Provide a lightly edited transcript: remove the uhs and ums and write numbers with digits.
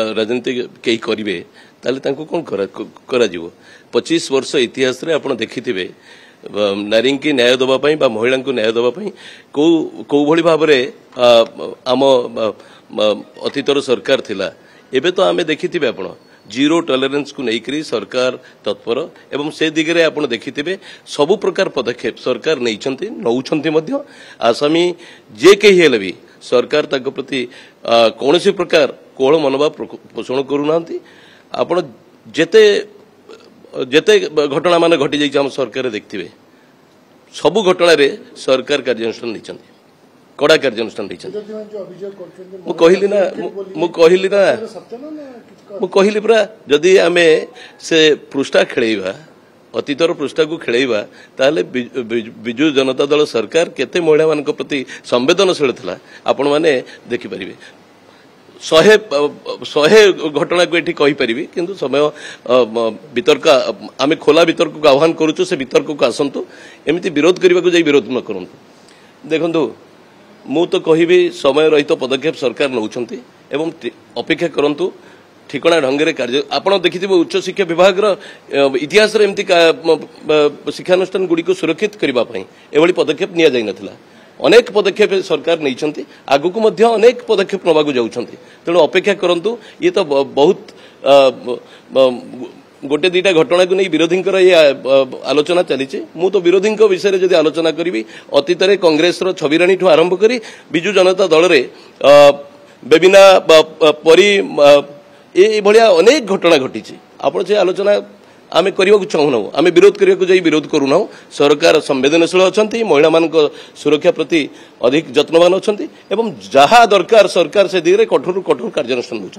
राजनीति कई करेंगे कौन करा 25 वर्ष इतिहास रे आपण देखिथिबे नारी की न्याय दवापाई महिला को न्याय दवापाई कौ भली भाव आम अतीतर सरकार थिला एबे तो आमे देखिथिबे आपण जीरो टॉलरेंस को लेकर सरकार तत्पर एवं से दिगरे आपण देखिथिबे सबु प्रकार पदक्षेप सरकार नौछंती मध्य आसामी जे कही हेले भी सरकार ताको प्रति कौनसी प्रकार कोहल मनोभाव पोषण करूनांती आपण जेते जेते घटना मान घटी जाइए आम सरकार देखिए सबु घटना रे सरकार कार्यानुष्ठान नहीं कड़ा कार्यानुष्ठान कहली पूरा जदि आमे से पृष्ठा खेलैबा अतीतर पृष्ठा को खेलैबा ताले बिजु जनता दल सरकार केते महिला मान प्रति संवेदनशील था आपण माने देखि परिबे 100 घटना को ये कहीपरि किंतु समय वितर्क आम खोला वितर्क को आह्वान करुचु से वितर्क को आसतु एमती विरोध करने को विरोध न करूँ देखु मु तो कहि समय रहित पदक्षेप सरकार नौछंती एवं अपेक्षा करंतु ठिकणा ढंगे कार्य आपड़ देखिए उच्च शिक्षा विभाग इतिहास एमती शिक्षानुष्ठान गुड़ी को सुरक्षित करने एभली पदक्षेप नि जाइनथिला अनेक पदक्षेप सरकार नहीं आगु को अनेक पदक्षेप नवाक जाऊँगी तेणु अपेक्षा करंतु ये तो बहुत गोटे दीटा घटना को नहीं विरोधी आलोचना चली मु तो विरोधी विषय जदि आलोचना करी अतीत कांग्रेस छविराणी ठू आरंभ करी बिजु जनता दल रे बेबिना परी ये भाया अनेक घटना घटी आप आलोचना आमे करने को चाहूना आमे विरोध करने को विरोध करूना सरकार संवेदनशील अच्छा महिला मान सुरक्षा प्रति अधिक जत्नवान अच्छा जहाँ दरकार सरकार से दिगरे कठोर कठोर कार्यानुष्ठान।